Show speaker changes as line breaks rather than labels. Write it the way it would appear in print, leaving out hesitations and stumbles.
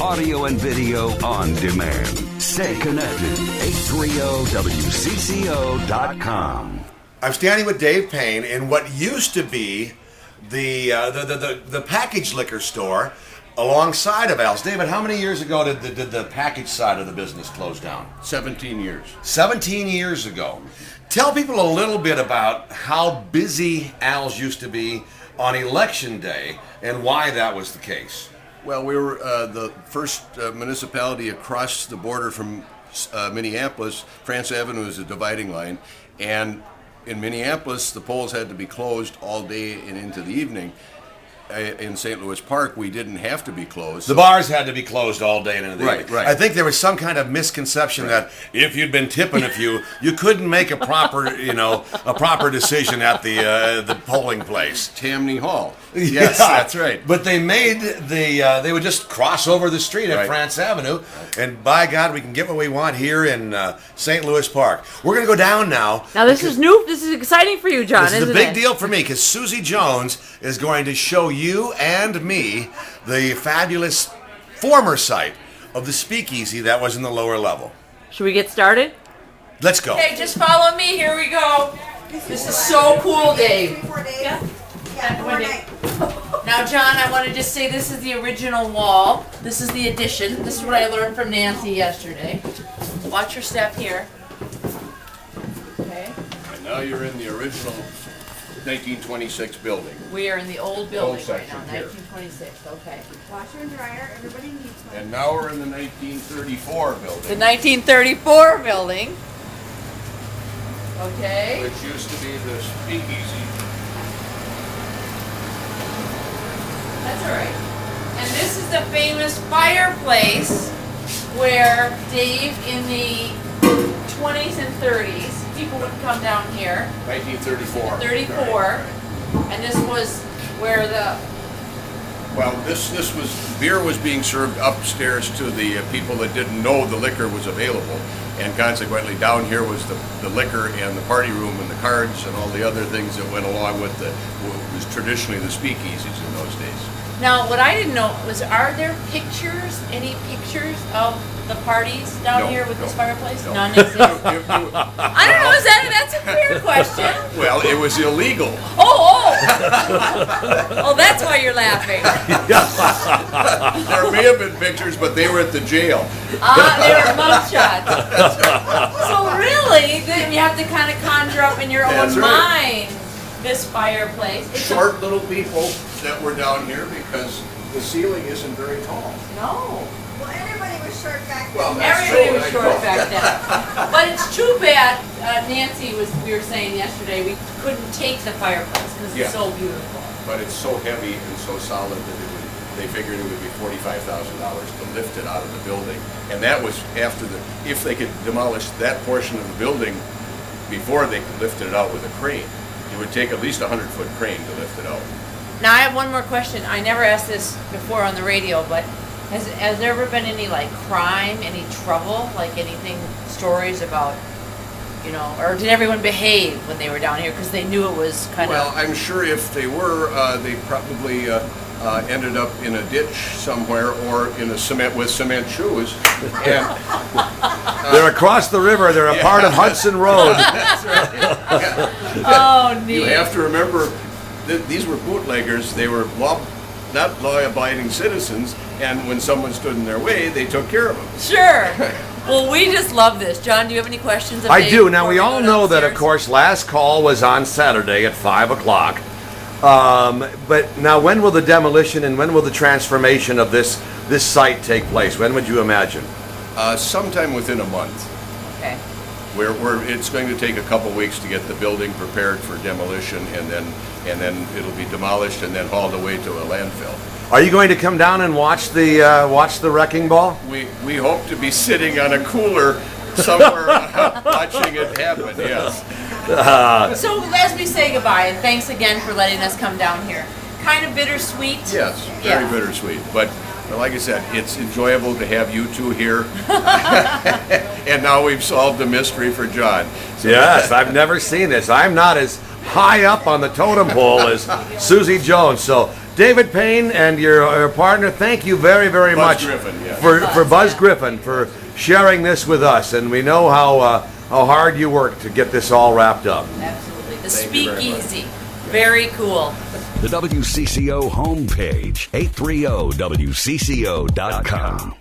audio and video on demand. Stay connected. 830WCCO.com.
I'm standing with Dave Payne in what used to be the package liquor store alongside of Al's. David, how many years ago did the package side of the business close down?
17 years.
17 years ago. Tell people a little bit about how busy Al's used to be on election day and why that was the case.
Well, we were the first municipality across the border from Minneapolis. France Avenue is a dividing line, and in Minneapolis, the polls had to be closed all day and into the evening. In St. Louis Park, we didn't have to be closed.
The bars had to be closed all day and into the evening.
Right.
I think there was some kind of misconception that if you'd been tipping a few, you couldn't make a proper, a proper decision at the polling place.
Tammany Hall. Yes, that's right.
But they made they would just cross over the street at France Avenue, and by God, we can get what we want here in St. Louis Park. We're going to go down now.
Now this is new. This is exciting for you, John.
This is
isn't
a big
it?
deal for me because Susie Jones is going to show you and me the fabulous former site of the Speakeasy that was in the lower level.
Should we get started?
Let's go.
Okay, just follow me. Here we go. This is so cool, Dave.
Yeah,
Now, John, I want to just say this is the original wall. This is the addition. This is what I learned from Nancy yesterday. Watch your step here. Okay.
And now you're in the original 1926 building.
We are in the old building right
section
now,
here.
1926. Okay.
washer and dryer, everybody needs one.
And now we're in the 1934
The
building,
1934 building. Okay.
which used to be the Speakeasy.
That's all right. And this is the famous fireplace where Dave, in the 20s and 30s, people would come down here.
1934.
34. And this was where the...
Well, this was beer was being served upstairs to the people that didn't know the liquor was available, and consequently down here was the liquor and the party room and the cards and all the other things that went along with what was traditionally the speakeasies in those days.
Now, what I didn't know was, are there pictures, any pictures of the parties down here with this fireplace?
No.
None exist? I don't know, that's a fair question.
Well, it was illegal.
Oh! Oh, that's why you're laughing.
There may have been pictures, but they were at the jail.
They were mugshots. So really, then you have to kind of conjure up in your
That's
own
right.
mind this fireplace. It's
Short little people that were down here because the ceiling isn't very tall.
No.
Well, everybody was short back then.
Well, that's
Everybody
true,
was
I
short
know.
back then. But it's too bad, we were saying yesterday, we couldn't take the fireplace because
Yeah.
it's so beautiful.
But it's so heavy and so solid that they figured it would be $45,000 to lift it out of the building. And that was after if they could demolish that portion of the building before they could lift it out with a crane. It would take at least a 100-foot crane to lift it out.
Now I have one more question. I never asked this before on the radio, but has there ever been any crime, any trouble, anything, stories about, or did everyone behave when they were down here because they knew it was kind
Well,
of...
I'm sure if they were, they probably ended up in a ditch somewhere or in a cement shoes. And,
They're across the river. They're a part of Hudson Road.
that's right.
Oh, neat.
You have to remember that these were bootleggers. They were not law-abiding citizens, and when someone stood in their way, they took care of them.
Sure. Well, we just love this. John, do you have any questions?
I do. Now, we all know that, of course, last call was on Saturday at 5 o'clock. But now, when will the demolition and when will the transformation of this site take place? When would you imagine?
Sometime within a month.
Okay.
It's going to take a couple weeks to get the building prepared for demolition, and then it'll be demolished and then hauled away to a landfill.
Are you going to come down and watch the wrecking ball?
We hope to be sitting on a cooler somewhere watching it happen. Yes.
So as we say goodbye, and thanks again for letting us come down here. Kind of bittersweet.
Yes. Very bittersweet, but. Like I said, it's enjoyable to have you two here. And now we've solved the mystery for John. So
Yes, I've never seen this. I'm not as high up on the totem pole as Susie Jones. So, David Payne and your partner, thank you very, very
Buzz
much
Griffin, yeah.
for Buzz
yeah.
Griffin for sharing this with us. And we know how hard you work to get this all wrapped up.
Absolutely. The
Thank you very much.
Speakeasy. Very cool.
The WCCO homepage, 830wcco.com.